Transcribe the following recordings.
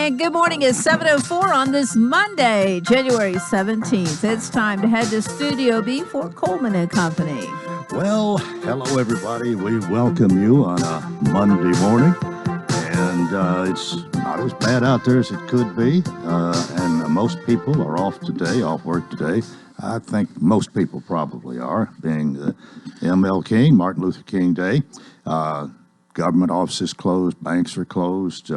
And good morning. It's 7:04 on this Monday, January 17th. It's time to head to Studio B for Coleman and Company. Well, hello, everybody. We welcome you on a Monday morning. And it's not as bad out there as it could be. And most people are off work today. I think most people probably are, being the M.L. King, Martin Luther King Day. Government offices closed, banks are closed,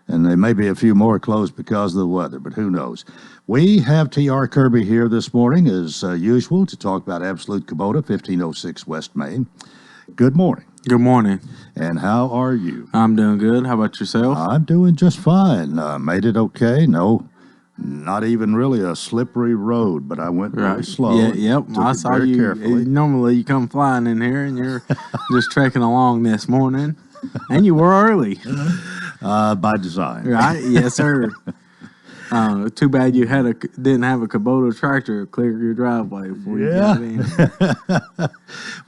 and there may be a few more closed because of the weather, but who knows. We have T.R. Kirby here this morning, as usual, to talk about Absolute Kubota, 1506 West Main. Good morning. Good morning. And how are you? I'm doing good. How about yourself? I'm doing just fine. Made it okay. No, not even really a slippery road, but I went really slow. Yeah, yep. I saw you. Carefully. Normally you come flying in here and you're just trekking along this morning. And you were early. By design. Right? Yes, sir. Too bad you didn't have a Kubota tractor to clear your driveway before you got in.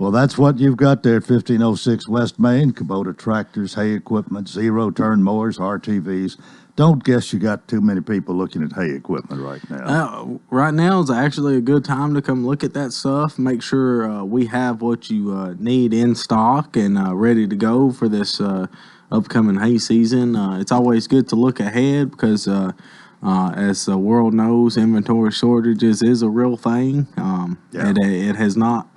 Well, that's what you've got there at 1506 West Main. Kubota tractors, hay equipment, zero-turn mowers, RTVs. Don't guess you got too many people looking at hay equipment right now. Right now is actually a good time to come look at that stuff. Make sure we have what you need in stock and ready to go for this upcoming hay season. It's always good to look ahead because as the world knows, inventory shortages is a real thing. It has not.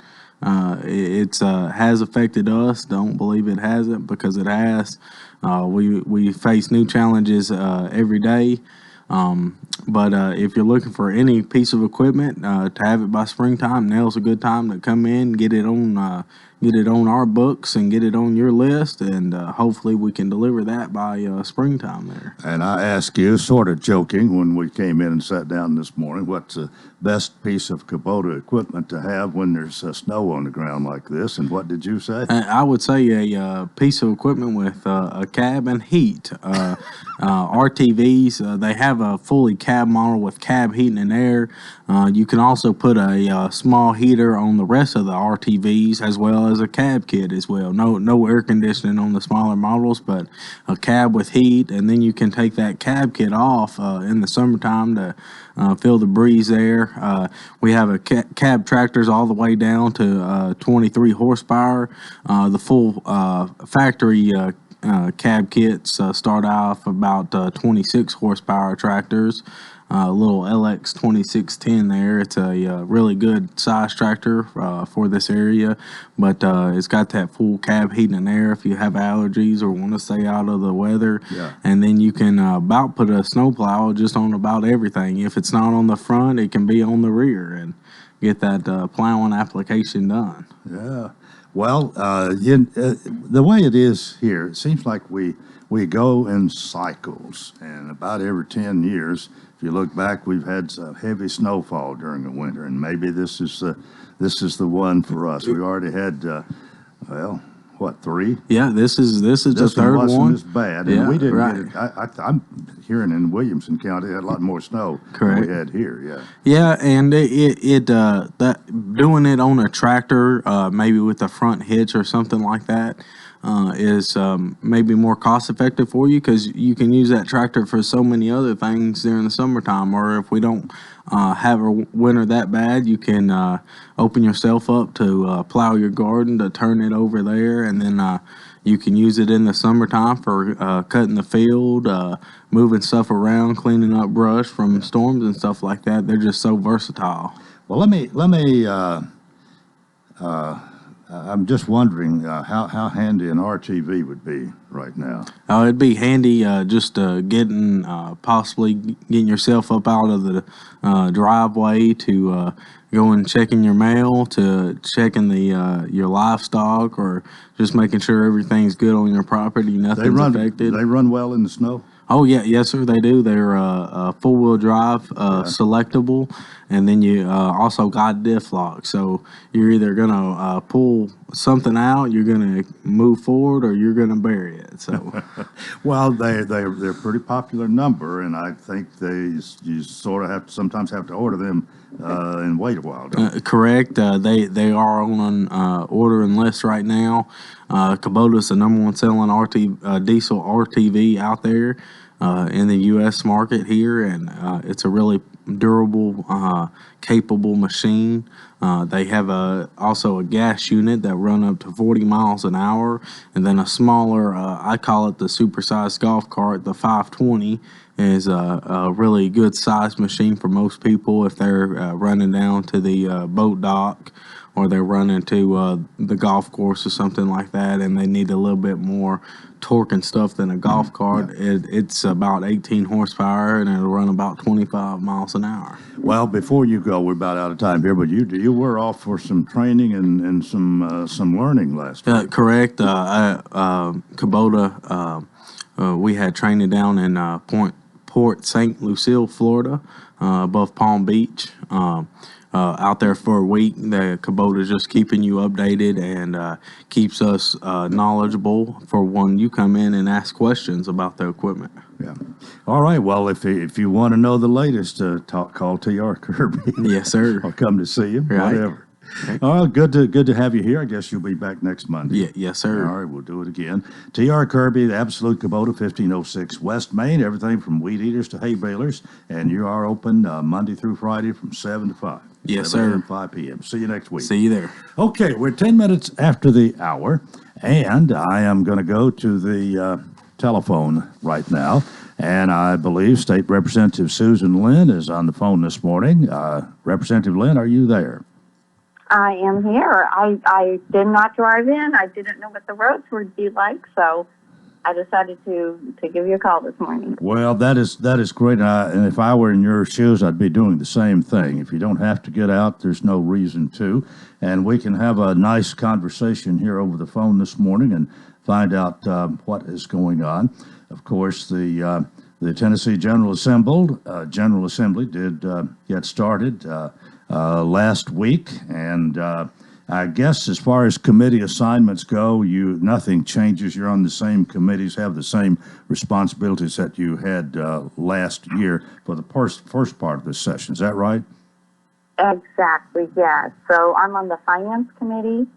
It has affected us. Don't believe it hasn't, because it has. We face new challenges every day. But if you're looking for any piece of equipment to have it by springtime, now's a good time to come in, get it on our books and get it on your list, and hopefully we can deliver that by springtime there. And I asked you, sort of joking, when we came in and sat down this morning, what's the best piece of Kubota equipment to have when there's snow on the ground like this, and what did you say? I would say a piece of equipment with a cab and heat. RTVs, they have a fully cab model with cab heating and air. You can also put a small heater on the rest of the RTVs, as well as a cab kit as well. No air conditioning on the smaller models, but a cab with heat, and then you can take that cab kit off in the summertime to feel the breeze there. We have a cab tractors all the way down to 23 horsepower. The full factory cab kits start off about 26 horsepower tractors. Little LX 2610 there. It's a really good size tractor for this area, but it's got that full cab heating and air if you have allergies or want to stay out of the weather. Yeah. And then you can about put a snowplow just on about everything. If it's not on the front, it can be on the rear, and get that plowing application done. Yeah. Well, the way it is here, it seems like we go in cycles, and about every 10 years, if you look back, we've had some heavy snowfall during the winter, and maybe this is the one for us. We've already had, three? Yeah, this is the third one. This wasn't as bad, and yeah, we didn't right. get it. I'm hearing in Williamson County had a lot more snow Correct. than we had here. Yeah. Yeah, and that doing it on a tractor, maybe with a front hitch or something like that, is maybe more cost effective for you, because you can use that tractor for so many other things during the summertime. Or if we don't have a winter that bad, you can open yourself up to plow your garden, to turn it over there, and then you can use it in the summertime for cutting the field, moving stuff around, cleaning up brush from storms and stuff like that. They're just so versatile. Well, let me. I'm just wondering how handy an RTV would be right now. It'd be handy just possibly getting yourself up out of the driveway to going checking your mail, to checking your livestock, or just making sure everything's good on your property, nothing's affected. They run well in the snow? Oh, yeah. Yes, sir, they do. They're four-wheel drive, selectable, and then you also got diff lock. So you're either gonna pull something out, you're gonna move forward, or you're gonna bury it. So, Well, they're a pretty popular number, and I think you sort of sometimes have to order them and wait a while. Don't you? correct. They are on an ordering list right now. Kubota's the number one selling diesel RTV out there in the U.S. market here, and it's a really durable, capable machine. They have also a gas unit that run up to 40 miles an hour, and then a smaller, I call it the supersized golf cart, the 520, is a really good size machine for most people if they're running down to the boat dock, or they're running to the golf course or something like that, and they need a little bit more torque and stuff than a golf cart. It's about 18 horsepower, and it'll run about 25 miles an hour. Well, before you go, we're about out of time here, but you were off for some training and some learning last week. Correct. Kubota, we had training down in Port St. Lucille, Florida, above Palm Beach. Out there for a week. The Kubota is just keeping you updated and keeps us knowledgeable for when you come in and ask questions about the equipment. Yeah. All right. Well, if you want to know the latest, call T.R. Kirby. Yes, sir. Or come to see him. Right. Whatever. All right, good to have you here. I guess you'll be back next Monday. Yeah, yes, sir. All right, we'll do it again. T.R. Kirby, the Absolute Kubota, 1506 West Main, everything from weed eaters to hay balers, and you are open Monday through Friday from 7 to 5. Yes, 7 sir. a.m. 5 p.m. See you next week. See you there. Okay, we're 10 minutes after the hour, and I am going to go to the telephone right now. And I believe State Representative Susan Lynn is on the phone this morning. Representative Lynn, are you there? I am here. I did not drive in. I didn't know what the roads would be like, so I decided to give you a call this morning. Well, that is great. And if I were in your shoes, I'd be doing the same thing. If you don't have to get out, there's no reason to. And we can have a nice conversation here over the phone this morning and find out what is going on. Of course, the Tennessee General Assembly did get started last week, and I guess as far as committee assignments go, nothing changes. You're on the same committees, have the same responsibilities that you had last year for the first part of this session. Is that right? Exactly, yes. So I'm on the Finance Committee,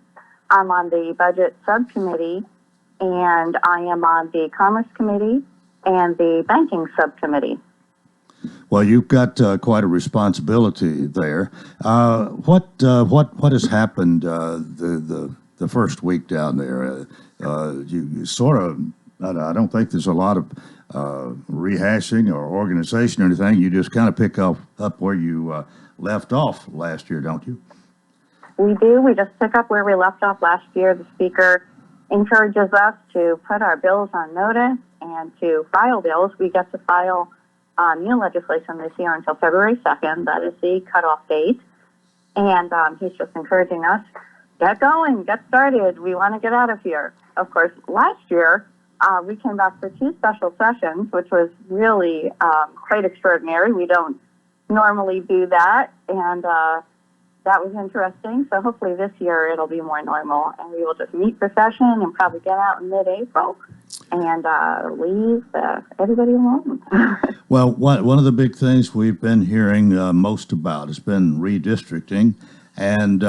I'm on the Budget Subcommittee, and I am on the Commerce Committee and the Banking Subcommittee. Well, you've got quite a responsibility there. What has happened the first week down there? You sort of, I don't think there's a lot of rehashing or organization or anything. You just kind of pick up where you left off last year, don't you? We do. We just pick up where we left off last year. The Speaker encourages us to put our bills on notice and to file bills. We get to file new legislation this year until February 2nd. That is the cutoff date. And he's just encouraging us, get going, get started. We want to get out of here. Of course, last year, we came back for 2 special sessions, which was really quite extraordinary. We don't normally do that. And that was interesting. So hopefully this year it'll be more normal, and we will just meet for session and probably get out in mid-April and leave everybody alone. Well, one of the big things we've been hearing most about has been redistricting, and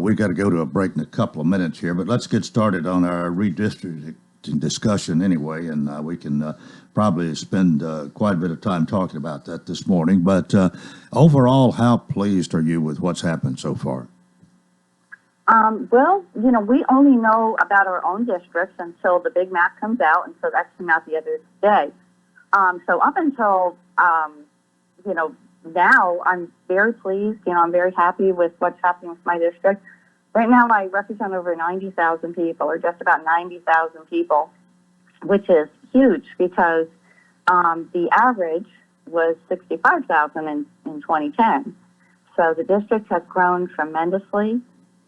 we've got to go to a break in a couple of minutes here, but let's get started on our redistricting discussion anyway, and we can probably spend quite a bit of time talking about that this morning. But overall, how pleased are you with what's happened so far? Well, we only know about our own districts until the big map comes out, and so that came out the other day. So up until, now, I'm very pleased. I'm very happy with what's happening with my district. Right now, I represent over 90,000 people, or just about 90,000 people, which is huge because the average was 65,000 in 2010. So the district has grown tremendously,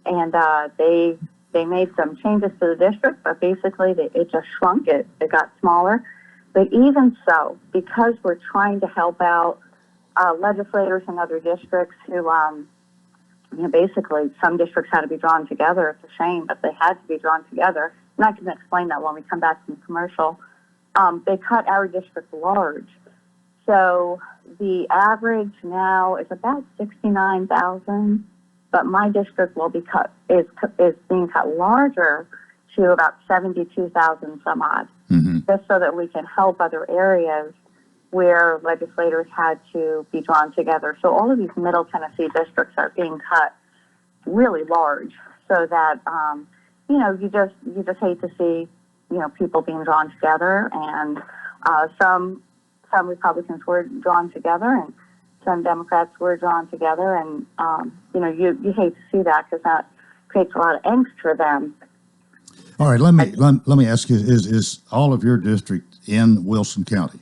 and they made some changes to the district, but basically it just shrunk. It got smaller. But even so, because we're trying to help out legislators in other districts who, basically some districts had to be drawn together. It's a shame, but they had to be drawn together. And I can explain that when we come back from the commercial. They cut our district large. So the average now is about 69,000, but my district will be is being cut larger to about 72,000 some odd, just so that we can help other areas where legislators had to be drawn together. So all of these Middle Tennessee districts are being cut really large, so that you just hate to see people being drawn together, and some Republicans were drawn together, and some Democrats were drawn together, and you hate to see that because that creates a lot of angst for them. All right, let me ask you: is all of your district in Wilson County?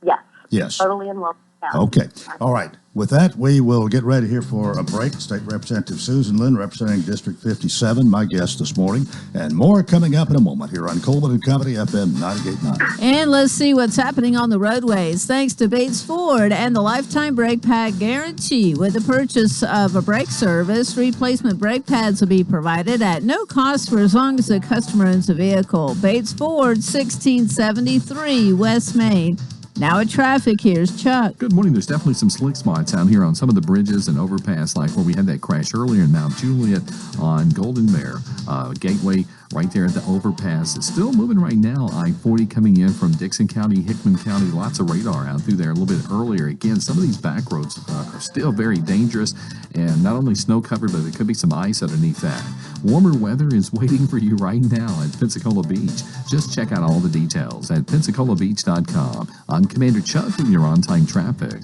Yes. Yes. Totally in Wilson County. Okay. All right. With that, we will get ready here for a break. State Representative Susan Lynn, representing District 57, my guest this morning, and more coming up in a moment here on Coleman and Company, FM 98.9. And let's see what's happening on the roadways. Thanks to Bates Ford and the Lifetime Brake Pad Guarantee. With the purchase of a brake service, replacement brake pads will be provided at no cost for as long as the customer owns the vehicle. Bates Ford, 1673 West Main. Now at traffic, here's Chuck. Good morning. There's definitely some slick spots out here on some of the bridges and overpass, like where we had that crash earlier in Mount Juliet on Golden Bear. Gateway right there at the overpass. It's still moving right now. I-40 coming in from Dixon County, Hickman County. Lots of radar out through there a little bit earlier. Again, some of these back roads are still very dangerous, and not only snow covered, but there could be some ice underneath that. Warmer weather is waiting for you right now at Pensacola Beach. Just check out all the details at PensacolaBeach.com. I'm Commander Chuck with your on-time traffic.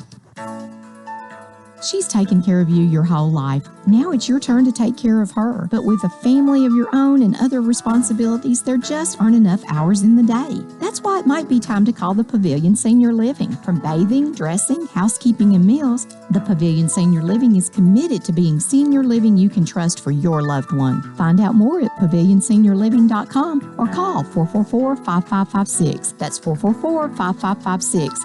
She's taken care of you your whole life. Now it's your turn to take care of her. But with a family of your own and other responsibilities, there just aren't enough hours in the day. That's why it might be time to call the Pavilion Senior Living. From bathing, dressing, housekeeping, and meals, the Pavilion Senior Living is committed to being senior living you can trust for your loved one. Find out more at pavilionseniorliving.com or call 444-5556. That's 444-5556.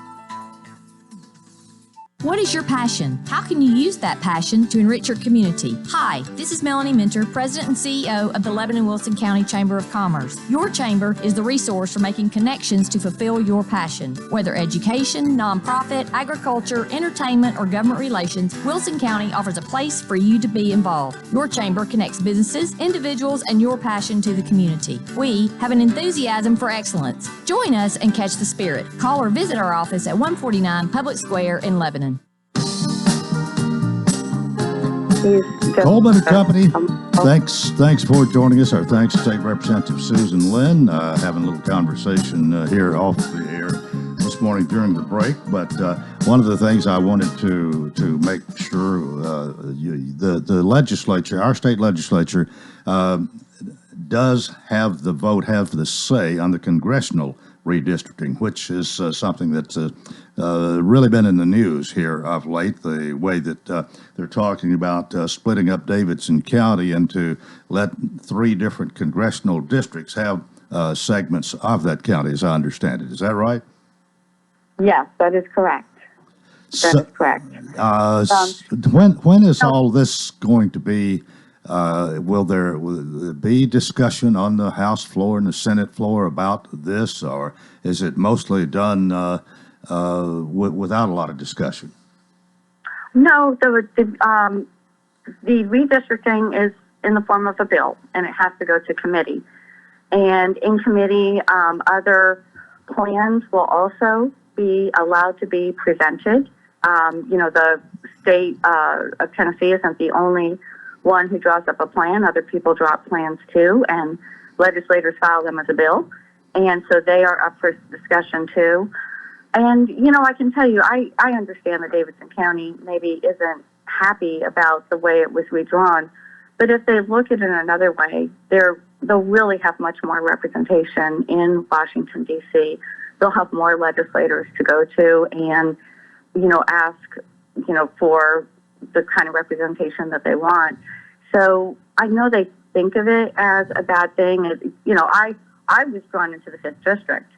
What is your passion? How can you use that passion to enrich your community? Hi, this is Melanie Minter, President and CEO of the Lebanon-Wilson County Chamber of Commerce. Your chamber is the resource for making connections to fulfill your passion. Whether education, nonprofit, agriculture, entertainment, or government relations, Wilson County offers a place for you to be involved. Your chamber connects businesses, individuals, and your passion to the community. We have an enthusiasm for excellence. Join us and catch the spirit. Call or visit our office at 149 Public Square in Lebanon. Coleman and Company, thanks for joining us. Our thanks to State Representative Susan Lynn, having a little conversation here off the air this morning during the break. But one of the things I wanted to make sure the legislature, our state legislature, does have the vote, have the say on the congressional redistricting, which is something that's really been in the news here of late, the way that they're talking about splitting up Davidson County into let 3 different congressional districts have segments of that county, as I understand it. Is that right? Yes, that is correct. That is correct. When is all this going to be? Will there be discussion on the House floor and the Senate floor about this, or is it mostly done without a lot of discussion? No, the redistricting is in the form of a bill, and it has to go to committee. And in committee, other plans will also be allowed to be presented. The state of Tennessee isn't the only one who draws up a plan. Other people draw up plans too, and legislators file them as a bill. And so they are up for discussion too. And, I can tell you, I understand that Davidson County maybe isn't happy about the way it was redrawn, but if they look at it another way, they'll really have much more representation in Washington, D.C. They'll have more legislators to go to and, ask, for the kind of representation that they want. So I know they think of it as a bad thing. I was drawn into the 5th district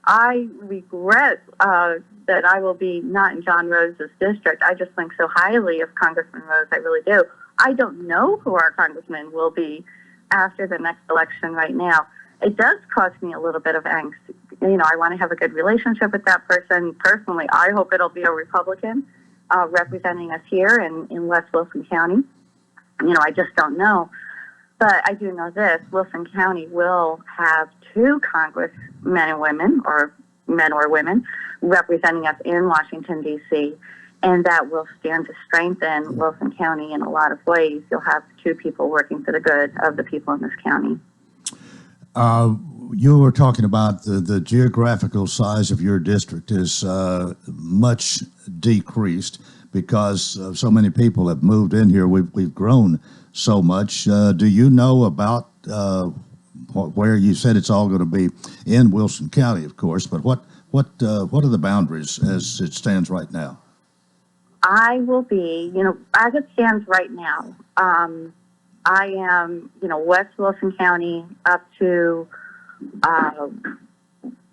I regret that I will be not in John Rhodes' district. I just think so highly of Congressman Rhodes. I really do. I don't know who our congressman will be after the next election right now. It does cause me a little bit of angst. I want to have a good relationship with that person. Personally, I hope it'll be a Republican representing us here in West Wilson County. I just don't know. But I do know this, Wilson County will have 2 congressmen and women, or men or women, representing us in Washington, D.C., and that will stand to strengthen Wilson County in a lot of ways. You'll have 2 people working for the good of the people in this county. You were talking about the geographical size of your district is much decreased because so many people have moved in here. We've grown so much. Do you know about where you said it's all going to be in Wilson County, of course, but what are the boundaries as it stands right now? I will be, as it stands right now, I am, West Wilson County up to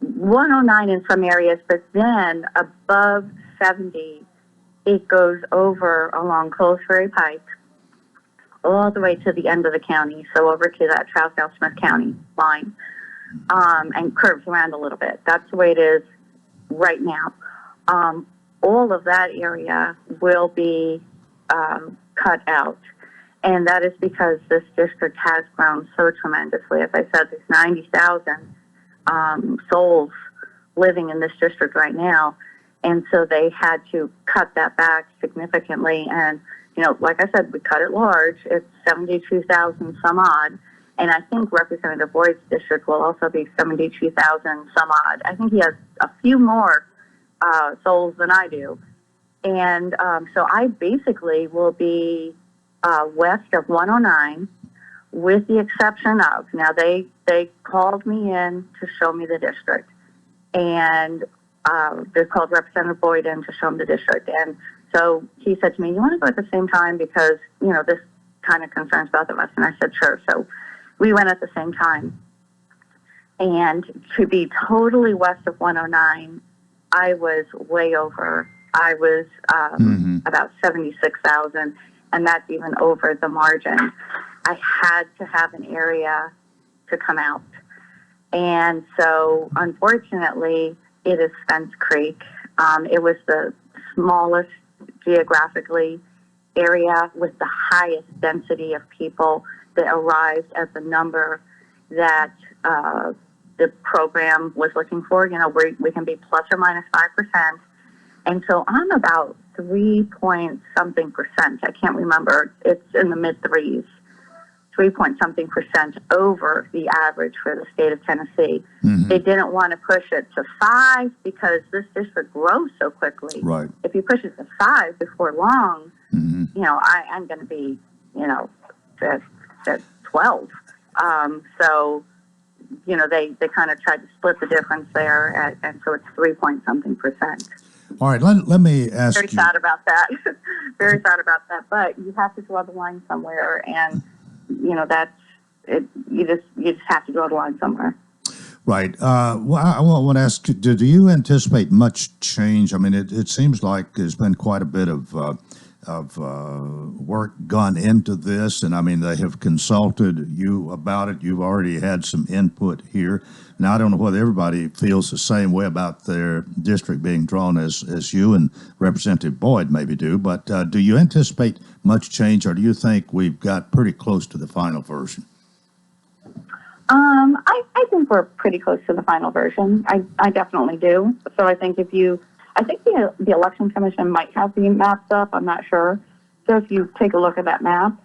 109 in some areas, but then above 70, it goes over along Coles Ferry Pike all the way to the end of the county, so over to that Trousdale-Smith County line, and curves around a little bit. That's the way it is right now. All of that area will be cut out. And that is because this district has grown so tremendously. As I said, there's 90,000 souls living in this district right now. And so they had to cut that back significantly. And, like I said, we cut it large. It's 72,000 some odd. And I think Representative Boyd's district will also be 72,000 some odd. I think he has a few more souls than I do. And so I basically will be west of 109, with the exception of, now they called me in to show me the district, and they called Representative Boyd in to show him the district. And so he said to me, you want to go at the same time because, this kind of concerns both of us. And I said, sure. So we went at the same time. And to be totally west of 109, I was way over. I was about 76,000. And that's even over the margin. I had to have an area to come out. And so, unfortunately, it is Spence Creek. It was the smallest geographically area with the highest density of people that arrived at the number that the program was looking for. We can be plus or minus 5%. And so I'm about 3-point-something%. I can't remember. It's in the mid-3s. 3-point-something% over the average for the state of Tennessee. Mm-hmm. They didn't want to push it to 5 because this district grows so quickly. Right. If you push it to 5 before long, I'm going to be, at 12. So, they kind of tried to split the difference there, and so it's 3-point-something%. All right, let me ask Very you. Sad about that. Very sad about that. But you have to draw the line somewhere, and that's it. You just have to draw the line somewhere. Right. Well, I want to ask, do you anticipate much change? I mean, it seems like there's been quite a bit of work gone into this, and I mean, they have consulted you about it. You've already had some input here. Now, I don't know whether everybody feels the same way about their district being drawn as you and Representative Boyd maybe do, but do you anticipate much change, or do you think we've got pretty close to the final version? I think we're pretty close to the final version. I definitely do. So I think the Election Commission might have the maps up. I'm not sure. So if you take a look at that map,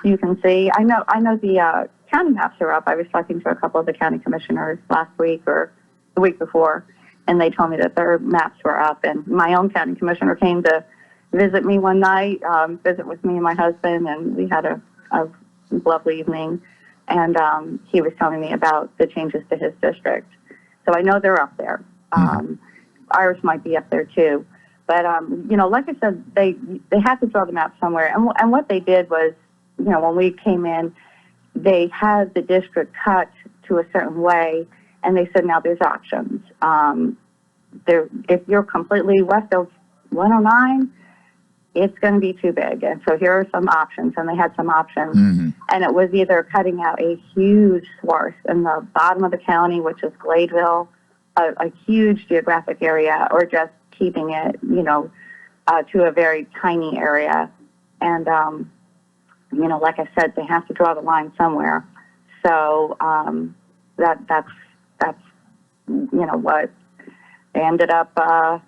you can see. I know the county maps are up. I was talking to a couple of the county commissioners last week or the week before, and they told me that their maps were up. And my own county commissioner came to visit me one night, visit with me and my husband, and we had a lovely evening. And he was telling me about the changes to his district. So I know they're up there. Ours might be up there too. But, like I said, they had to draw the map somewhere. And what they did was, when we came in, they had the district cut to a certain way, And they said, now there's options. If you're completely west of 109, it's going to be too big. And so here are some options. And they had some options. Mm-hmm. And it was either cutting out a huge swath in the bottom of the county, which is Gladeville, a huge geographic area, or just keeping it, to a very tiny area. And, like I said, they have to draw the line somewhere. So that's what they ended up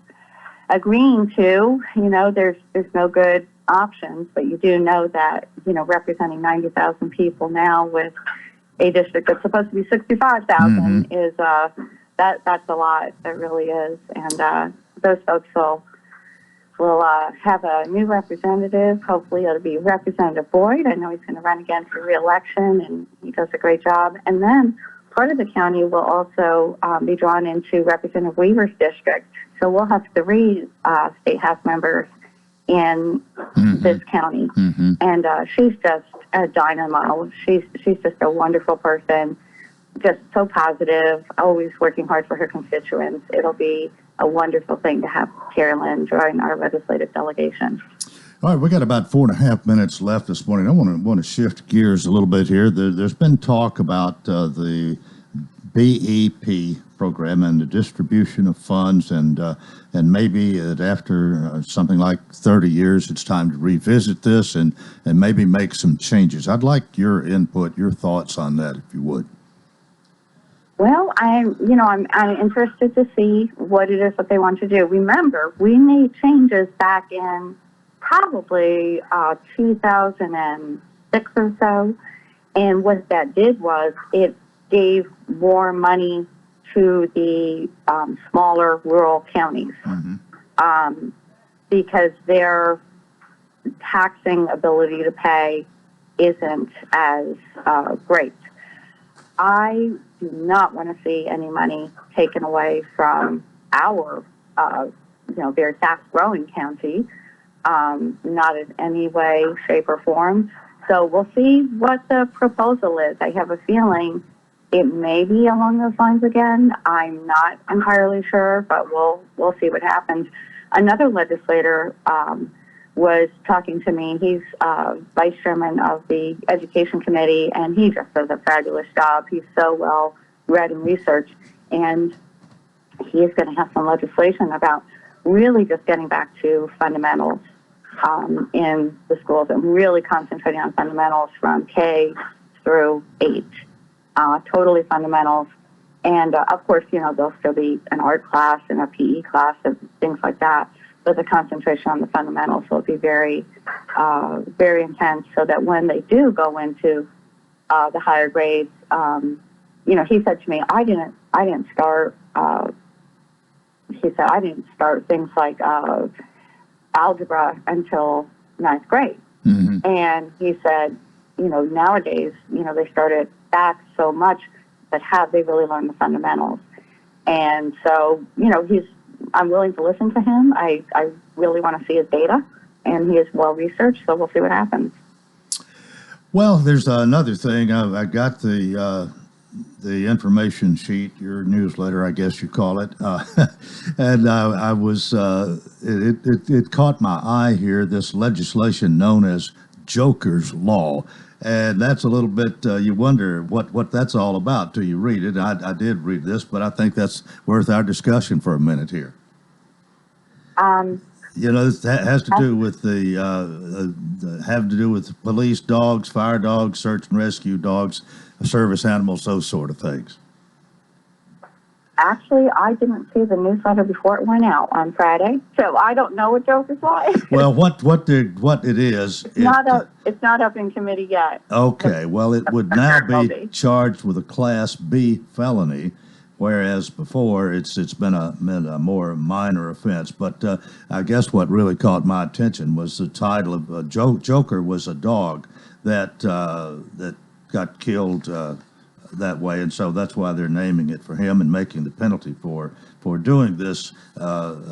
agreeing to. There's no good options, but you do know that, representing 90,000 people now with a district that's supposed to be 65,000 is that's a lot. That really is. And those folks will have a new representative. Hopefully it'll be Representative Boyd. I know he's going to run again for re-election, and he does a great job. And then part of the county will also be drawn into Representative Weaver's district. So we'll have 3 state house members in this county. And she's just a dynamo. She's just a wonderful person, just so positive, always working hard for her constituents. It'll be a wonderful thing to have Carolyn join our legislative delegation. All right, we got about 4.5 minutes left this morning. I want to shift gears a little bit here. There's been talk about the BEP program and the distribution of funds, and maybe after something like 30 years, it's time to revisit this and maybe make some changes. I'd like your input, your thoughts on that, if you would. Well, I'm interested to see what it is that they want to do. Remember, we made changes back in probably 2006 or so, and what that did was it gave more money to the smaller rural counties because their taxing ability to pay isn't as great. I do not want to see any money taken away from our, very fast-growing county, not in any way, shape, or form. So we'll see what the proposal is. I have a feeling it may be along those lines again. I'm not entirely sure, but we'll see what happens. Another legislator was talking to me. He's vice chairman of the education committee, and he just does a fabulous job. He's so well read and researched, and he is going to have some legislation about really just getting back to fundamentals in the schools and really concentrating on fundamentals from K through 8, totally fundamentals. And of course, there'll still be an art class and a PE class and things like that. But the concentration on the fundamentals will be very, very intense, so that when they do go into the higher grades, he said to me, I didn't start things like algebra until 9th grade. And he said, nowadays, they started back so much, but have they really learned the fundamentals? And so, I'm willing to listen to him. I really want to see his data, and he is well researched, so we'll see what happens. Well, there's another thing. I got the information sheet, your newsletter, I guess you call it, and I was it caught my eye here. This legislation known as Joker's Law. And that's a little bit, you wonder what that's all about till you read it. I did read this, but I think that's worth our discussion for a minute here. This has to do with have to do with police dogs, fire dogs, search and rescue dogs, service animals, those sort of things. Actually, I didn't see the newsletter before it went out on Friday, so I don't know what Joker's Law is. Well, what it is? It's not up in committee yet. Okay, well, it would now be charged with a Class B felony, whereas before it's been a more minor offense. But I guess what really caught my attention was the title of Joker was a dog that got killed that way, and so that's why they're naming it for him and making the penalty for doing this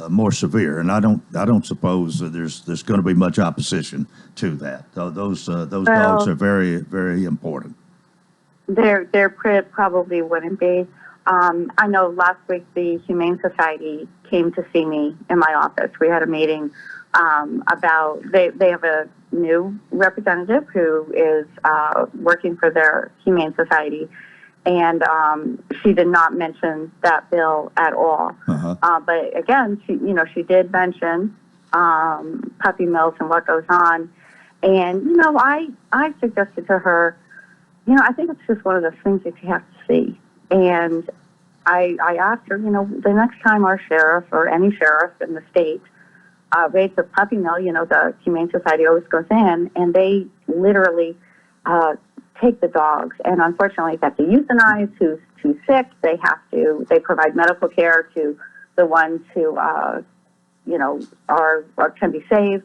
more severe. And I don't suppose that there's going to be much opposition to that. Those dogs are very, very important. There probably wouldn't be. I know last week the Humane Society came to see me in my office. We had a meeting about, they have a new representative who is working for their Humane Society, and she did not mention that bill at all. But again, she did mention puppy mills and what goes on. And, I suggested to her, I think it's just one of those things that you have to see. And I asked her, the next time our sheriff or any sheriff in the state raids a puppy mill, the Humane Society always goes in, and they literally take the dogs. And unfortunately, they have to euthanize who's too sick. They provide medical care to the ones who, can be saved.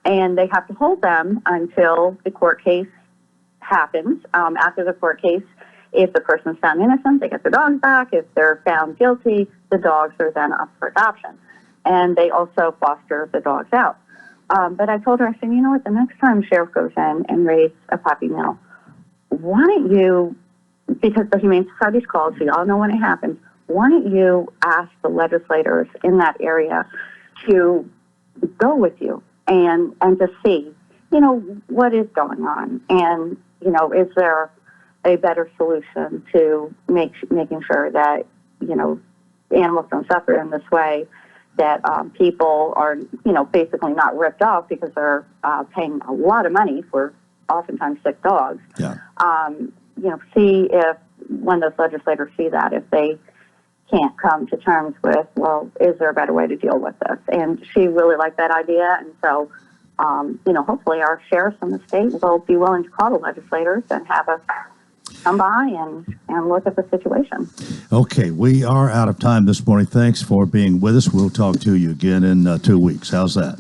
And they have to hold them until the court case happens. After the court case, if the person's found innocent, they get the dogs back. If they're found guilty, the dogs are then up for adoption. And they also foster the dogs out. But I told her, I said, what, the next time sheriff goes in and raids a puppy mill, why don't you, because the Humane Society's called, so y'all know when it happens, why don't you ask the legislators in that area to go with you and to see, what is going on? And, is there a better solution to making sure that, animals don't suffer in this way, that people are, basically not ripped off because they're paying a lot of money for oftentimes sick dogs. Yeah. See if, when those legislators see that, if they can't come to terms with, well, is there a better way to deal with this? And she really liked that idea. And so, hopefully our sheriffs in the state will be willing to call the legislators and have us come by and look at the situation. Okay, we are out of time this morning. Thanks for being with us. We'll talk to you again in 2 weeks. How's that?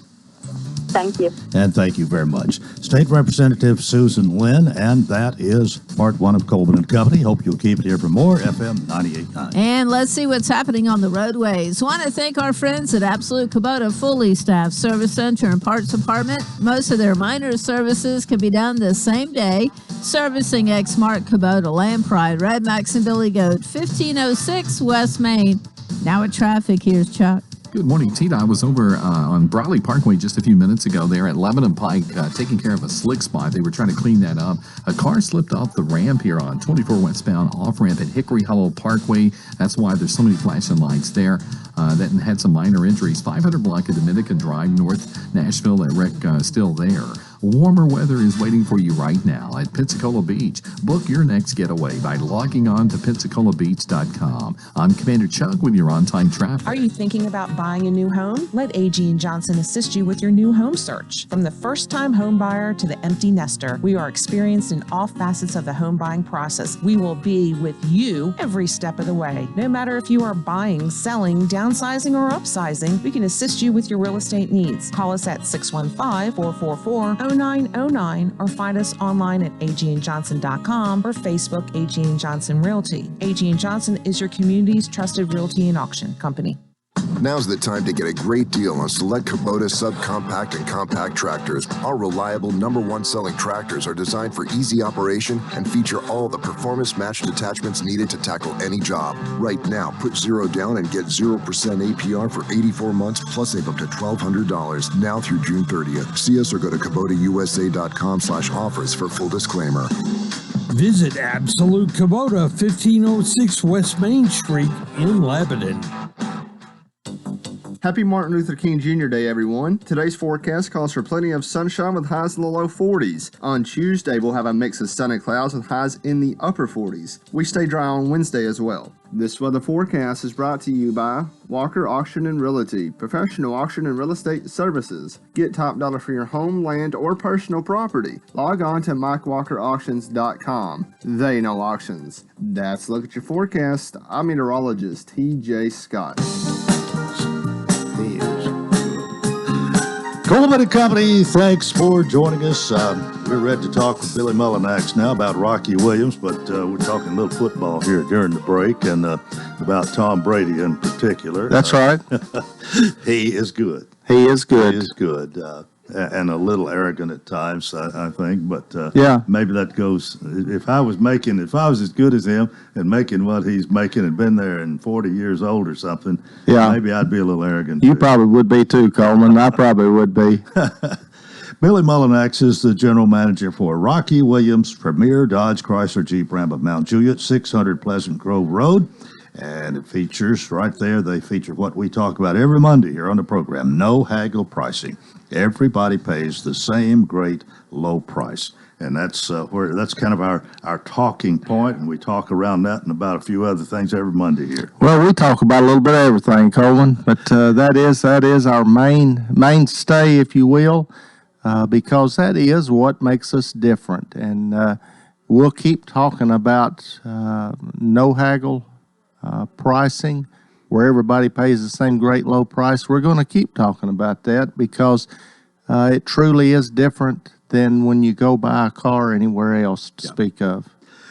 Thank you. And thank you very much. State Representative Susan Lynn, and that is part one of Coleman and Company. Hope you'll keep it here for more FM 98.9. And let's see what's happening on the roadways. Want to thank our friends at Absolute Kubota Fully Staffed Service Center and Parts Department. Most of their minor services can be done the same day. Servicing Exmark, Kubota, Land Pride, Red Max, and Billy Goat, 1506 West Main. Now at traffic, here's Chuck. Good morning, Tina. I was over on Bradley Parkway just a few minutes ago there at Lebanon Pike taking care of a slick spot. They were trying to clean that up. A car slipped off the ramp here on 24 westbound off-ramp at Hickory Hollow Parkway. That's why there's so many flashing lights there. That had some minor injuries. 500 block of Dominican Drive, North Nashville. That wreck still there. Warmer weather is waiting for you right now at Pensacola Beach. Book your next getaway by logging on to PensacolaBeach.com. I'm Commander Chuck with your on-time traffic. Are you thinking about buying a new home? Let A.G. & Johnson assist you with your new home search. From the first-time home buyer to the empty nester, we are experienced in all facets of the home buying process. We will be with you every step of the way. No matter if you are buying, selling, downsizing, or upsizing, we can assist you with your real estate needs. Call us at 615-444-0909 or find us online at agandjohnson.com or Facebook AG & Johnson Realty. AG & Johnson is your community's trusted realty and auction company. Now's the time to get a great deal on select Kubota subcompact and compact tractors. Our reliable #1 selling tractors are designed for easy operation and feature all the performance-matched attachments needed to tackle any job. Right now, put 0 down and get 0% APR for 84 months plus save up to $1,200 now through June 30th. See us or go to KubotaUSA.com/offers for full disclaimer. Visit Absolute Kubota, 1506 West Main Street in Lebanon. Happy Martin Luther King Jr. Day, everyone. Today's forecast calls for plenty of sunshine with highs in the low 40s. On Tuesday, we'll have a mix of sun and clouds with highs in the upper 40s. We stay dry on Wednesday as well. This weather forecast is brought to you by Walker Auction and Realty, professional auction and real estate services. Get top dollar for your home, land, or personal property. Log on to MikeWalkerAuctions.com. They know auctions. That's a look at your forecast. I'm meteorologist T.J. Scott. Coleman and Company, thanks for joining us. We're ready to talk with Billy Mullinax now about Rocky Williams, but we're talking a little football here during the break and about Tom Brady in particular. That's right. He is good. He is good. He is good. and a little arrogant at times, I think. But Yeah. maybe that goes. If I was as good as him and making what he's making and been there and 40 years old or something, Yeah. maybe I'd be a little arrogant. You too. probably would be too, Coleman. I probably would be. Billy Mullinax is the general manager for Rocky Williams Premier Dodge Chrysler Jeep Ram of Mount Juliet, 600 Pleasant Grove Road. And it features right there, they feature what we talk about every Monday here on the program, no haggle pricing. Everybody pays the same great low price. And that's that's kind of our talking point, and we talk around that and about a few other things every Monday here. Well, we talk about a little bit of everything, Coleman, but that is our mainstay, if you will, because that is what makes us different. And we'll keep talking about no haggle pricing, where everybody pays the same great low price. We're going to keep talking about that because it truly is different than when you go buy a car anywhere else to speak of.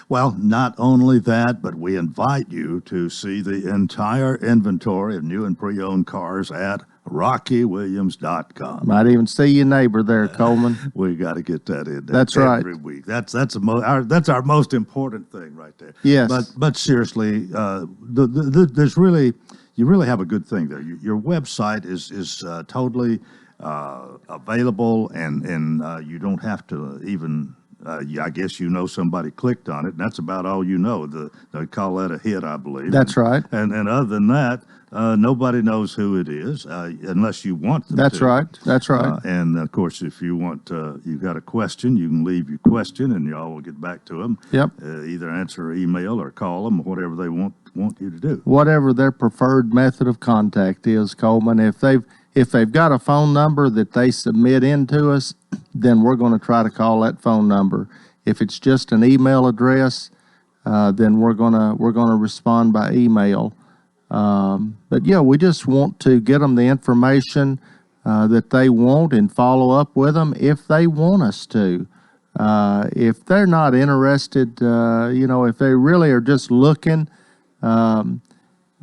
Well, not only that, but we invite you to see the entire inventory of new and pre-owned cars at RockyWilliams.com. Might even see your neighbor there, Coleman. We got to get that in. That's every right. week. That's our most important thing right there. Yes. But seriously, there's really you really have a good thing there. Your website is totally available, and you don't have to even. I guess you know somebody clicked on it, and that's about all you know. They call that a hit, I believe. That's right. And other than that, nobody knows who it is unless you want them That's to. right. That's right. And of course, if you want, you've got a question, you can leave your question, and y'all will get back to them. Yep. Either answer an email or call them, or whatever they want you to do. Whatever their preferred method of contact is, Coleman. If they've got a phone number that they submit into us, then we're going to try to call that phone number. If it's just an email address, then we're gonna respond by email. But yeah, we just want to get them the information that they want and follow up with them if they want us to. If they're not interested, if they really are just looking,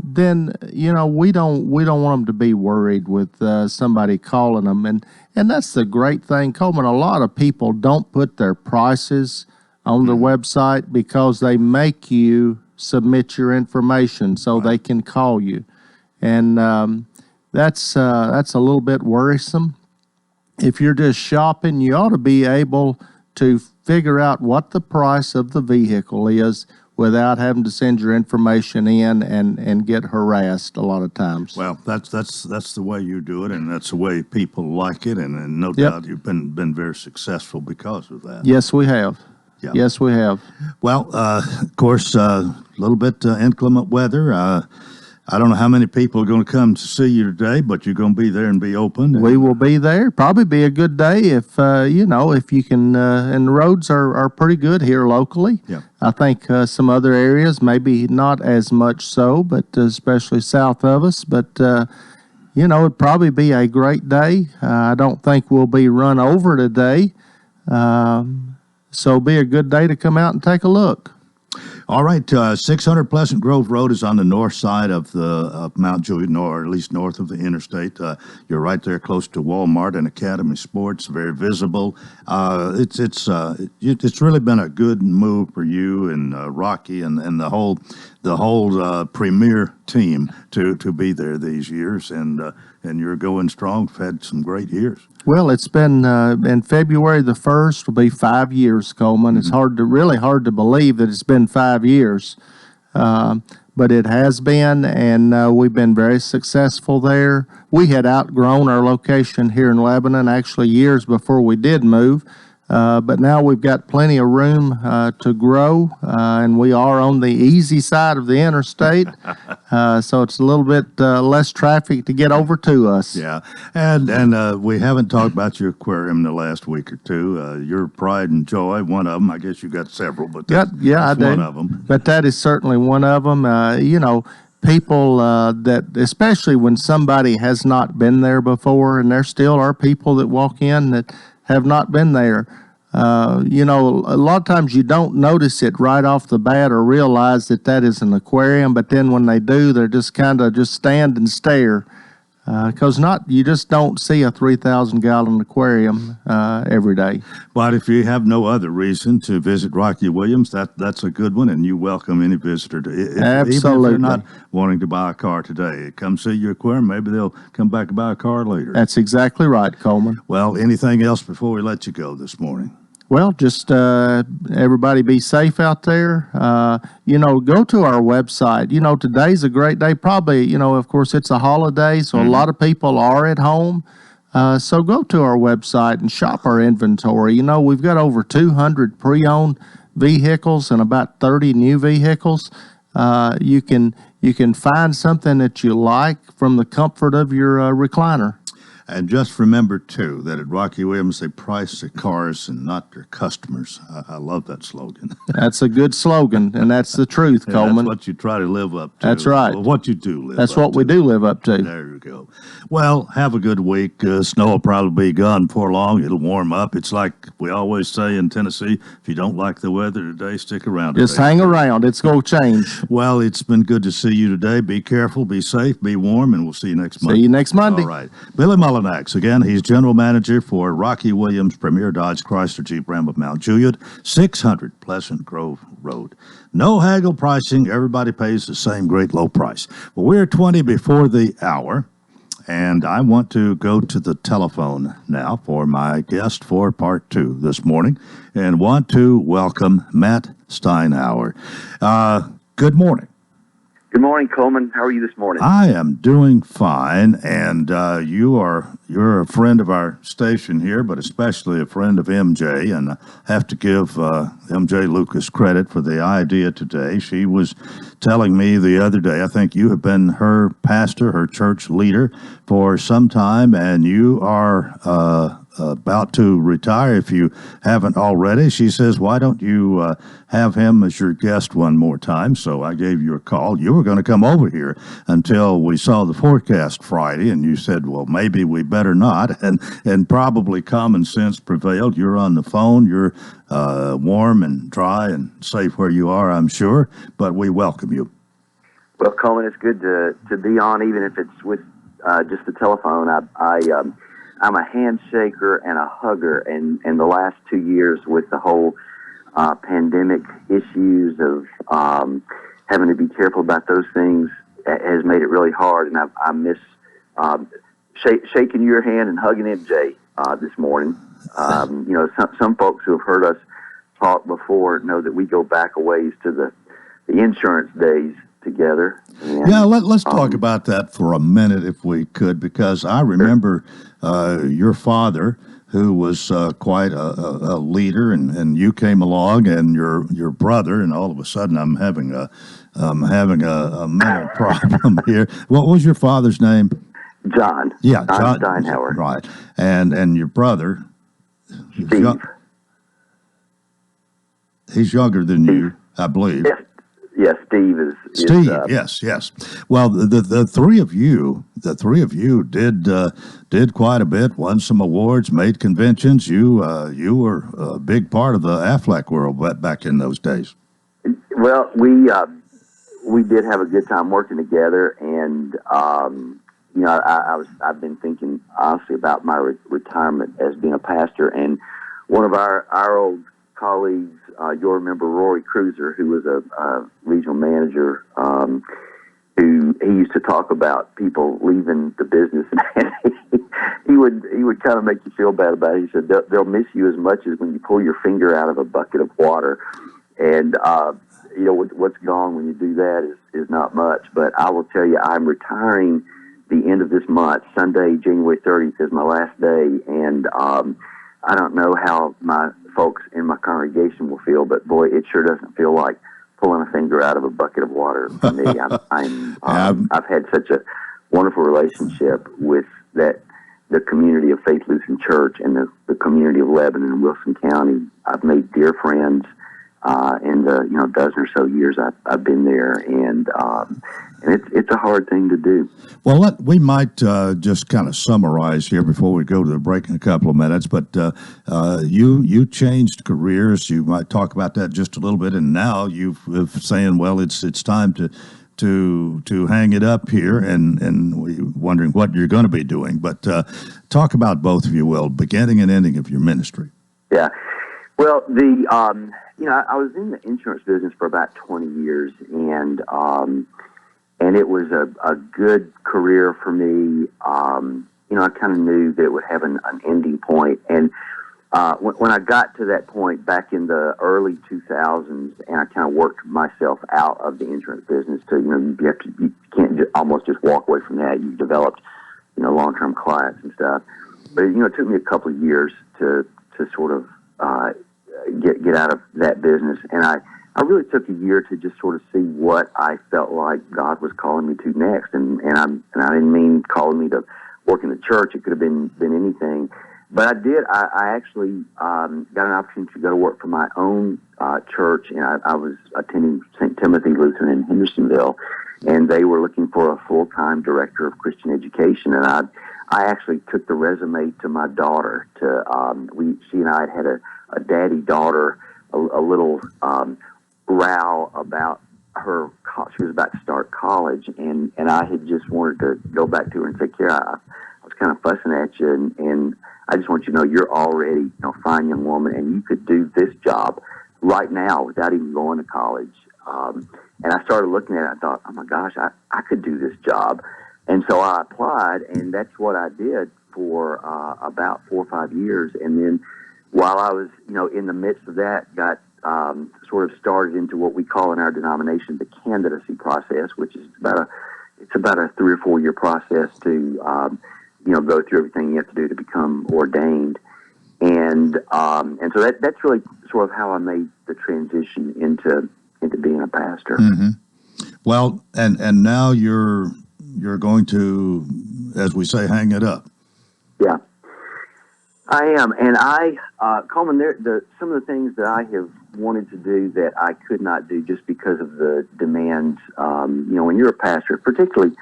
then we don't want them to be worried with somebody calling them, and that's the great thing, Coleman. A lot of people don't put their prices on their website because they make you submit your information so they can call you, and that's a little bit worrisome. If you're just shopping, you ought to be able to figure out what the price of the vehicle is without having to send your information in and get harassed a lot of times. Well, that's the way you do it, and that's the way people like it, and no doubt you've been very successful because of that. Yes, we have. Yeah. Yes, we have. Well, of course, a little bit inclement weather. I don't know how many people are going to come to see you today, but you're going to be there and be open. We will be there. Probably be a good day if you can. And the roads are pretty good here locally. Yeah. I think some other areas maybe not as much so, but especially south of us. But it'd probably be a great day. I don't think we'll be run over today, so it'll be a good day to come out and take a look. All right, 600 Pleasant Grove Road is on the north side of Mount Juliet, or at least north of the interstate. You're right there close to Walmart and Academy Sports, very visible. It's really been a good move for you and Rocky and the whole premier team to be there these years, and you're going strong. You've had some great years. Well, it's been in February the 1st will be 5 years, Coleman. It's really hard to believe that it's been 5 years, but it has been, and we've been very successful there. We had outgrown our location here in Lebanon actually years before we did move, but now we've got plenty of room to grow, and we are on the easy side of the interstate, so it's a little bit less traffic to get over to us. Yeah, and we haven't talked about your aquarium in the last week or two. Your pride and joy, one of them. I guess you got several, but that's I do. one of them. But that is certainly one of them. People that, especially when somebody has not been there before, and there still are people that walk in that have not been there. A lot of times you don't notice it right off the bat or realize that is an aquarium, but then when they do, they're just kind of just stand and stare. Because you just don't see a 3,000-gallon aquarium every day. But if you have no other reason to visit Rocky Williams, that's a good one, and you welcome any visitor to. Absolutely. Even if they're not wanting to buy a car today, come see your aquarium. Maybe they'll come back and buy a car later. That's exactly right, Coleman. Well, anything else before we let you go this morning? Well, just everybody be safe out there. Go to our website. Today's a great day. Probably, of course, it's a holiday, so a lot of people are at home. So go to our website and shop our inventory. We've got over 200 pre-owned vehicles and about 30 new vehicles. You can find something that you like from the comfort of your recliner. And just remember, too, that at Rocky Williams, they price their cars and not their customers. I love that slogan. That's a good slogan, and that's the truth, Coleman. That's what you try to live up to. That's right. Well, what you do live up to. That's what we do live up to. There you go. Well, have a good week. Snow will probably be gone before long. It'll warm up. It's like we always say in Tennessee, if you don't like the weather today, stick around. Just hang around. It's going to change. Well, it's been good to see you today. Be careful, be safe, be warm, and we'll see you next Monday. See you next Monday. All right. Billy Mullinax, again, he's general manager for Rocky Williams Premier Dodge Chrysler Jeep Ram of Mount Juliet, 600 Pleasant Grove Road. No haggle pricing. Everybody pays the same great low price. Well, we're 20 before the hour, and I want to go to the telephone now for my guest for part 2 this morning, and want to welcome Matt Steinhauer. Good morning. Good morning, Coleman. How are you this morning? I am doing fine, and you're a friend of our station here, but especially a friend of MJ, and I have to give MJ Lucas credit for the idea today. She was telling me the other day, I think you have been her pastor, her church leader for some time, and you are about to retire if you haven't already. She says, why don't you have him as your guest one more time? So I gave you a call. You were going to come over here until we saw the forecast Friday, and you said, well, maybe we better not, and probably common sense prevailed. You're on the phone. You're warm and dry and safe where you are, I'm sure, but we welcome you. Well, Coleman, it's good to be on, even if it's with just the telephone. I'm a handshaker and a hugger, and the last 2 years with the whole pandemic issues of having to be careful about those things has made it really hard, and I miss shaking your hand and hugging MJ this morning. Some folks who have heard us talk before know that we go back a ways to the insurance days together. And, yeah, let's talk about that for a minute if we could, because I remember your father, who was quite a leader, and you came along, and your brother, and all of a sudden I'm having a mental problem here. What was your father's name? John. Yeah, John Steinhauer. Right, and your brother, Steve. He's younger than you, I believe. Yes, Steve is. Steve, yes. Well, the three of you did quite a bit, won some awards, made conventions. You were a big part of the Aflac world back in those days. Well, we did have a good time working together, and I've been thinking honestly about my retirement as being a pastor, and one of our old colleagues, you'll remember Rory Cruiser, who was a regional manager, who he used to talk about people leaving the business, and he would kind of make you feel bad about it. He said they'll miss you as much as when you pull your finger out of a bucket of water, and what's gone when you do that is not much. But I will tell you, I'm retiring the end of this month. Sunday, January 30th is my last day, and I don't know how my folks in my congregation will feel, but boy, it sure doesn't feel like pulling a finger out of a bucket of water for me. I've had such a wonderful relationship with the community of Faith Lutheran Church and the community of Lebanon and Wilson County. I've made dear friends in the dozen or so years I've been there, and it's a hard thing to do. Well, we might just kind of summarize here before we go to the break in a couple of minutes. But you changed careers. You might talk about that just a little bit, and now you've saying, well, it's time to to hang it up here, and we're wondering what you're going to be doing. But talk about both of you, Will, beginning and ending of your ministry. Yeah. Well, I was in the insurance business for about 20 years, and it was a good career for me. I kind of knew that it would have an ending point. And when I got to that point back in the early 2000s, and I kind of worked myself out of the insurance business you can't almost just walk away from that. You've developed, long-term clients and stuff. But, it took me a couple of years to sort of get out of that business. And I really took a year to just sort of see what I felt like God was calling me to next. And I didn't mean calling me to work in the church. It could have been anything. But I did. I actually got an opportunity to go to work for my own church, and I was attending St. Timothy Lutheran in Hendersonville, and they were looking for a full-time director of Christian education. And I actually took the resume to my daughter. She and I had a daddy-daughter, a little row about her. She was about to start college, and I had just wanted to go back to her and say, Kara, I was kind of fussing at you, and I just want you to know you're already a fine young woman, and you could do this job right now without even going to college. And I started looking at it, and I thought, oh my gosh, I could do this job. And so I applied, and that's what I did for about 4 or 5 years. And then while I was, in the midst of that, got sort of started into what we call in our denomination the Candidacy Process, which is about a 3 or 4 year process to go through everything you have to do to become ordained. And so that's really sort of how I made the transition into being a pastor. Mm-hmm. Well, and now you're going to, as we say, hang it up. Yeah, I am. And Coleman, some of the things that I have wanted to do that I could not do just because of the demands, when you're a pastor, particularly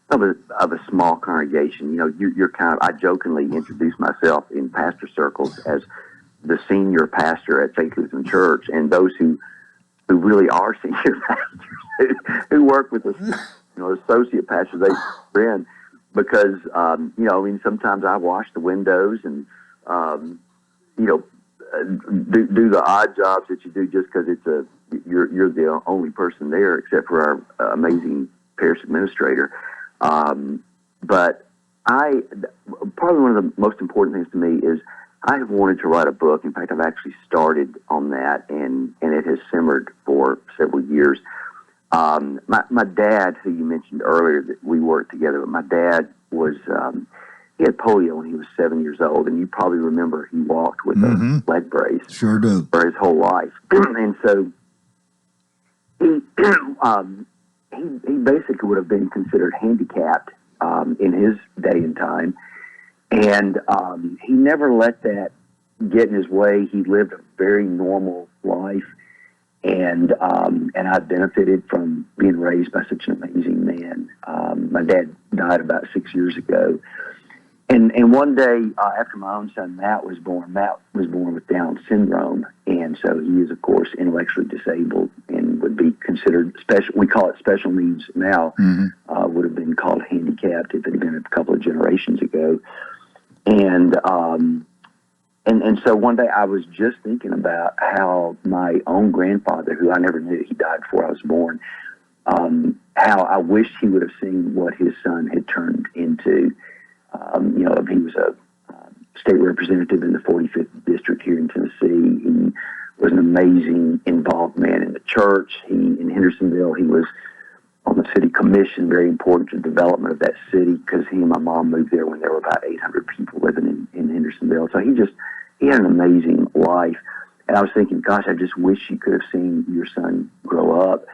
of a small congregation, you're kind of, I jokingly introduce myself in pastor circles as the senior pastor at St. Lutheran Church, and those who really are senior pastors who work with the associate pastors, they friend, because sometimes I wash the windows and do the odd jobs that you do just because you're the only person there except for our amazing parish administrator. But probably one of the most important things to me is I have wanted to write a book. In fact, I've actually started on that, and it has simmered for several years. My dad, who you mentioned earlier, that we worked together, but my dad was, he had polio when he was 7 years old, and you probably remember he walked with a leg brace. Sure do. For his whole life. And so he basically would have been considered handicapped in his day and time. And he never let that get in his way. He lived a very normal life. And I benefited from being raised by such an amazing man. My dad died about 6 years ago. And one day, after my own son Matt was born with Down syndrome. And so he is, of course, intellectually disabled and would be considered special. We call it special needs now. Would have been called handicapped if it had been a couple of generations ago. And so one day I was just thinking about how my own grandfather, who I never knew, he died before I was born, how I wished he would have seen what his son had turned into. He was a state representative in the 45th district here in Tennessee. He was an amazing, involved man in the church. In Hendersonville, he was on the city commission, very important to the development of that city, because he and my mom moved there when there were about 800 people living in Hendersonville. So he had an amazing life. And I was thinking, gosh, I just wish you could have seen your son grow up.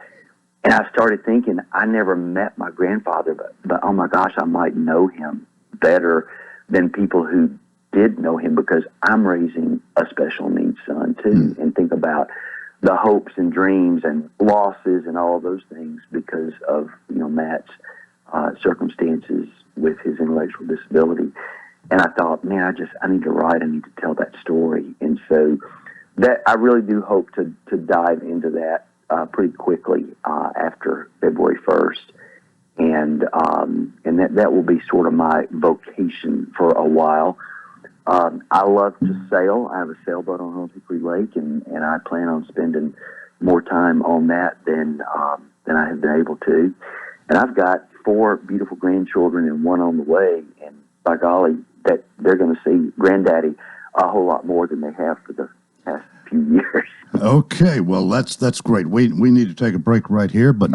And I started thinking, I never met my grandfather, but oh my gosh, I might know him better than people who did know him, because I'm raising a special needs son too, and think about the hopes and dreams and losses and all of those things because of Matt's circumstances with his intellectual disability. And I thought, man, I need to write. I need to tell that story. And so that I really do hope to dive into that pretty quickly after February 1st. And that will be sort of my vocation for a while. I love to sail. I have a sailboat on Old Hickory Lake, and I plan on spending more time on that than I have been able to. And I've got 4 beautiful grandchildren and 1 on the way, and by golly, that they're going to see Granddaddy a whole lot more than they have for the past few years. Okay, well, that's great. We need to take a break right here, but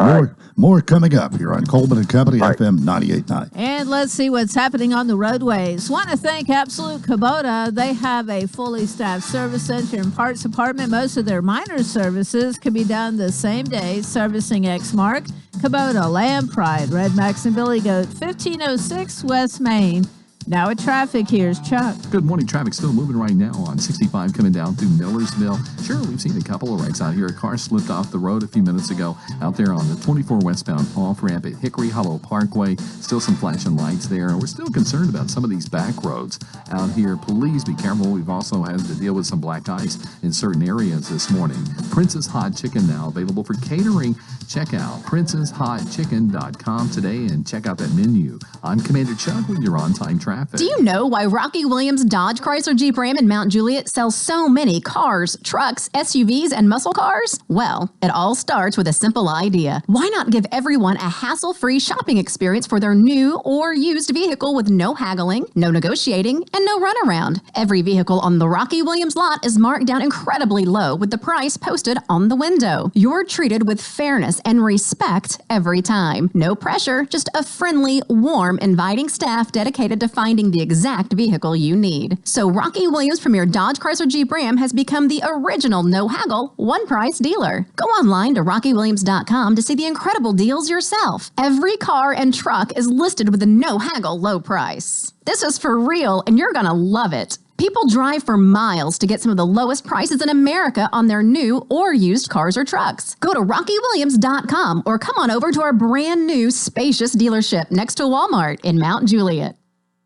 more coming up here on Coleman and Company, FM 98.9. And let's see what's happening on the roadways. Want to thank Absolute Kubota. They have a fully staffed service center and parts department. Most of their minor services can be done the same day, servicing Exmark, Kubota, Land Pride, Red Max, and Billy Goat, 1506 West Main. Now at traffic, here's Chuck. Good morning. Traffic still moving right now on 65 coming down through Millersville. Sure, we've seen a couple of wrecks out here. A car slipped off the road a few minutes ago out there on the 24 westbound off-ramp at Hickory Hollow Parkway. Still some flashing lights there. And we're still concerned about some of these back roads out here. Please be careful. We've also had to deal with some black ice in certain areas this morning. Princess Hot Chicken now available for catering. Check out princesshotchicken.com today and check out that menu. I'm Commander Chuck with your on-time traffic. Do you know why Rocky Williams Dodge Chrysler Jeep Ram in Mount Juliet sells so many cars, trucks, SUVs, and muscle cars? Well, it all starts with a simple idea. Why not give everyone a hassle-free shopping experience for their new or used vehicle with no haggling, no negotiating, and no runaround? Every vehicle on the Rocky Williams lot is marked down incredibly low with the price posted on the window. You're treated with fairness and respect every time. No pressure, just a friendly, warm, inviting staff dedicated to finding the exact vehicle you need. So Rocky Williams Premier Dodge Chrysler Jeep Ram has become the original no-haggle, one-price dealer. Go online to rockywilliams.com to see the incredible deals yourself. Every car and truck is listed with a no-haggle low price. This is for real, and you're gonna love it. People drive for miles to get some of the lowest prices in America on their new or used cars or trucks. Go to rockywilliams.com or come on over to our brand new spacious dealership next to Walmart in Mount Juliet.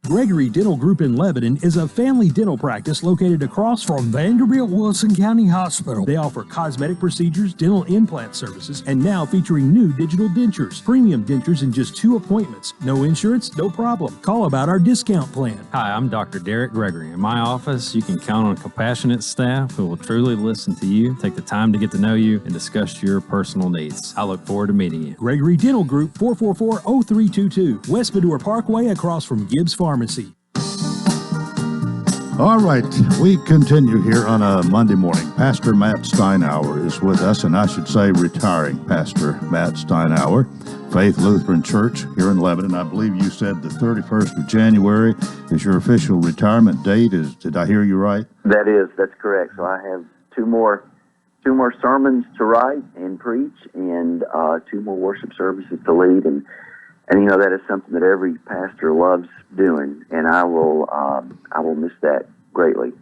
Gregory Dental Group in Lebanon is a family dental practice located across from Vanderbilt Wilson County Hospital. They offer cosmetic procedures, dental implant services, and now featuring new digital dentures. Premium dentures in just 2 appointments. No insurance, no problem. Call about our discount plan. Hi, I'm Dr. Derek Gregory. In my office, you can count on a compassionate staff who will truly listen to you, take the time to get to know you, and discuss your personal needs. I look forward to meeting you. Gregory Dental Group, 444-0322, West Medora Parkway across from Gibbs Pharmacy. All right, we continue here on a Monday morning. Pastor Matt Steinhauer is with us, and I should say retiring Pastor Matt Steinhauer, Faith Lutheran Church here in Lebanon. I believe you said the 31st of January is your official retirement date. Did I hear you right? That's correct. So I have two more sermons to write and preach, and 2 more worship services to lead, and you know, that is something that every pastor loves doing, and I will miss that greatly.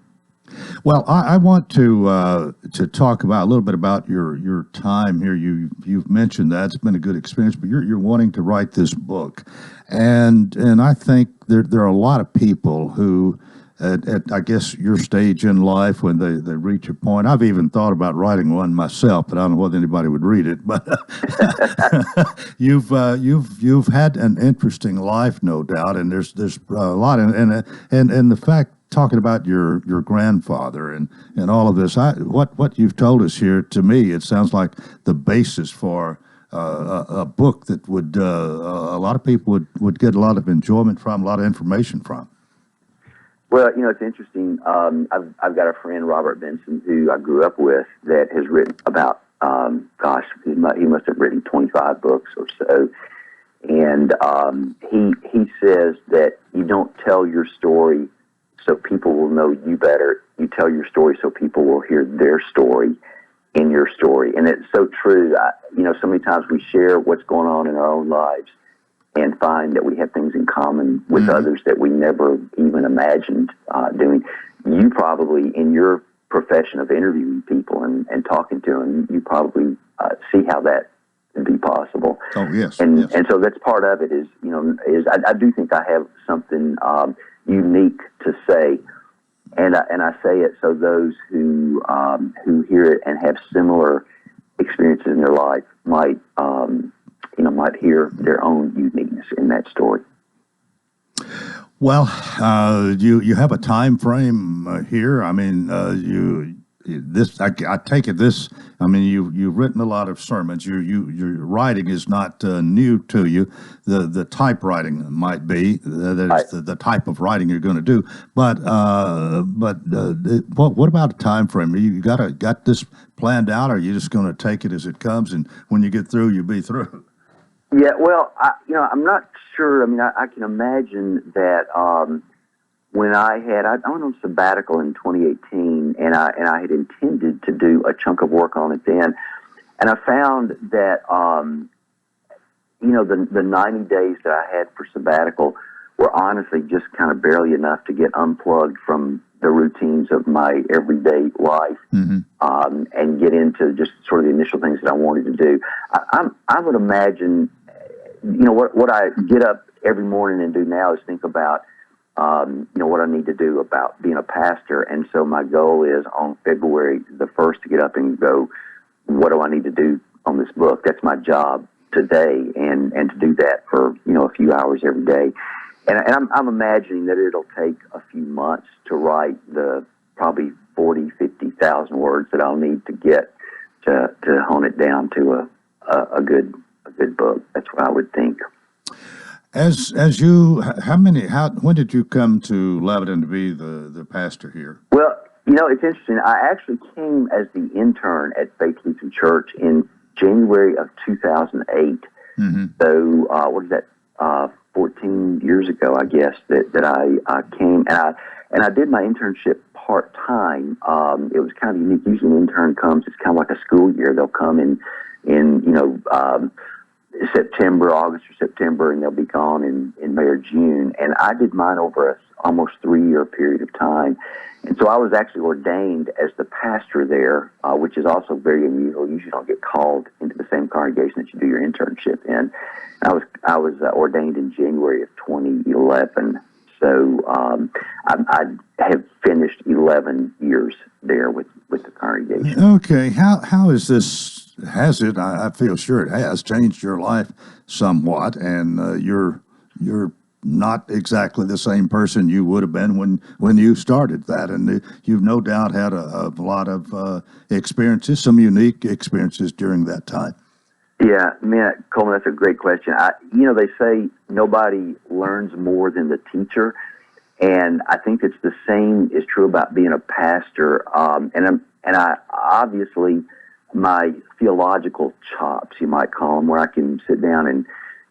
Well, I want to talk about a little bit about your time here. You've mentioned that it's been a good experience, but you're wanting to write this book, and I think there are a lot of people who, at I guess your stage in life, when they reach a point. I've even thought about writing one myself, but I don't know whether anybody would read it. But you've had an interesting life, no doubt, and there's a lot, and the fact, talking about your grandfather and all of this, what you've told us here, to me, it sounds like the basis for a book that would a lot of people would get a lot of enjoyment from, a lot of information from. Well, you know, it's interesting. I've got a friend, Robert Benson, who I grew up with, that has written about, he must have written 25 books or so. And he says that you don't tell your story so people will know you better. You tell your story so people will hear their story in your story. And it's so true. So many times we share what's going on in our own lives and find that we have things in common with others that we never even imagined doing. You probably, in your profession of interviewing people and talking to them, you probably see how that can be possible. Oh, yes. And so that's part of it is I do think I have something unique to say. And I say it so those who hear it and have similar experiences in their life might hear their own uniqueness in that story. Well, you have a time frame here. I mean, I take it this. I mean, you've written a lot of sermons. Your writing is not new to you. The typewriting might be the type of writing you're going to do. But what about a time frame? You got this planned out, or are you just going to take it as it comes, and when you get through, you'll be through? Yeah, well, I'm not sure. I mean, I can imagine that when I went on sabbatical in 2018, and I had intended to do a chunk of work on it then, and I found that the 90 days that I had for sabbatical were honestly just kind of barely enough to get unplugged from the routines of my everyday life, and get into just sort of the initial things that I wanted to do. I would imagine, what I get up every morning and do now is think about, what I need to do about being a pastor. And so my goal is on February the 1st to get up and go, what do I need to do on this book? That's my job today, and to do that for, a few hours every day. And I'm imagining that it'll take a few months to write the probably 50,000 words that I'll need to get to hone it down to a good book. That's what I would think. When did you come to Lebanon to be the pastor here? Well, it's interesting. I actually came as the intern at Faith Lutheran Church in January of 2008. So, what is that? 14 years ago, I guess, that I came, and I did my internship part-time. It was kind of unique. Usually an intern comes, it's kind of like a school year. They'll come in September, August or September, and they'll be gone in May or June. And I did mine over a almost 3-year period of time. And so I was actually ordained as the pastor there, which is also very unusual. You usually don't get called into the same congregation that you do your internship in. I was ordained in January of 2011. So I have finished 11 years there with the congregation. Okay, how is this? Has it? I feel sure it has changed your life somewhat, and you're not exactly the same person you would have been when you started that, and you've no doubt had a lot of experiences, some unique experiences during that time. Yeah, man, Coleman, that's a great question. They say nobody learns more than the teacher, and I think it's the same is true about being a pastor. And I obviously, my theological chops, you might call them, where I can sit down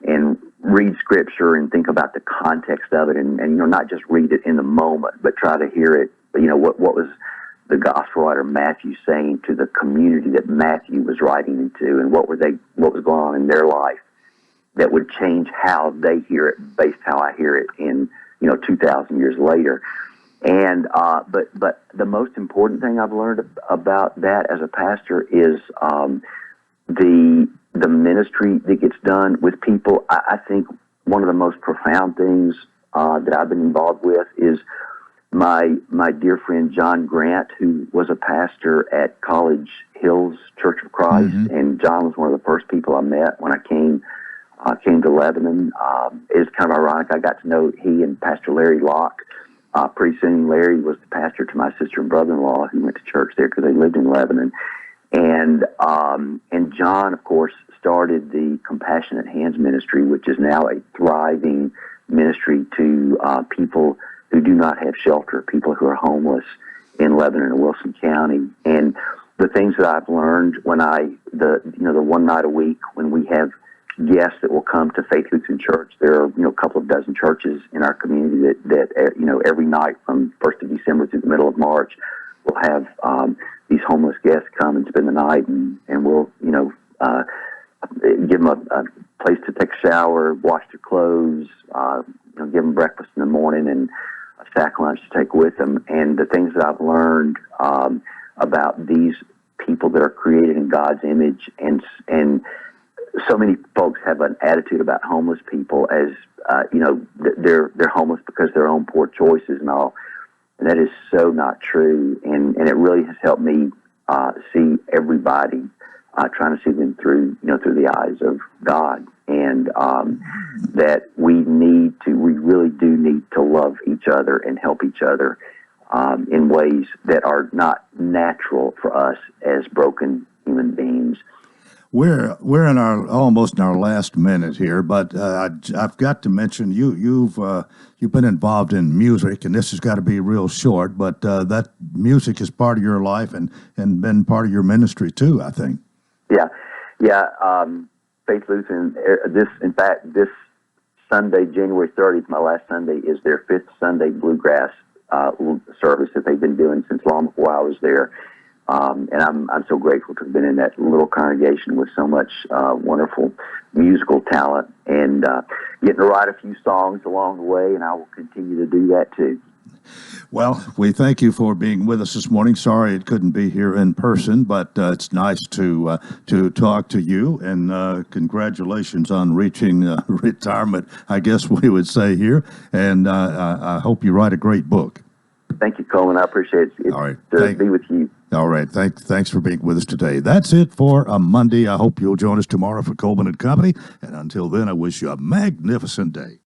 and read scripture and think about the context of it, and not just read it in the moment, but try to hear it. What was the gospel writer Matthew saying to the community that Matthew was writing into, and what was going on in their life that would change how they hear it based how I hear it in 2,000 years later. And but the most important thing I've learned about that as a pastor is the ministry that gets done with people. I think one of the most profound things that I've been involved with is my dear friend John Grant, who was a pastor at College Hills Church of Christ, and John was one of the first people I met when I came to Lebanon. It's kind of ironic. I got to know he and Pastor Larry Locke. Pretty soon, Larry was the pastor to my sister and brother-in-law who went to church there because they lived in Lebanon. And John, of course, started the Compassionate Hands Ministry, which is now a thriving ministry to people who do not have shelter, people who are homeless in Lebanon and Wilson County. And the things that I've learned when the one night a week when we have guests that will come to Faith Lutheran Church. There are, a couple of dozen churches in our community that every night from 1st of December through the middle of March, we'll have these homeless guests come and spend the night, and we'll, give them a place to take a shower, wash their clothes, give them breakfast in the morning and a sack lunch to take with them. And the things that I've learned about these people that are created in God's image, and so many folks have an attitude about homeless people as they're homeless because of their own poor choices and all, and that is so not true. And it really has helped me see everybody trying to see them through, through the eyes of God, and that we really do need to love each other and help each other in ways that are not natural for us as broken human beings. We're in almost in our last minute here, but I've got to mention you've been involved in music, and this has got to be real short, but that music is part of your life and been part of your ministry too, I think. Yeah. Faith Lutheran. This Sunday, January 30th, my last Sunday, is their 5th Sunday bluegrass service that they've been doing since long before I was there. And I'm so grateful to have been in that little congregation with so much wonderful musical talent, and getting to write a few songs along the way, and I will continue to do that too. Well, we thank you for being with us this morning. Sorry it couldn't be here in person, but it's nice to talk to you, and congratulations on reaching retirement, I guess we would say here, and I hope you write a great book. Thank you, Coleman. I appreciate it. All right. To be with you. All right. Thanks for being with us today. That's it for a Monday. I hope you'll join us tomorrow for Coleman and Company. And until then, I wish you a magnificent day.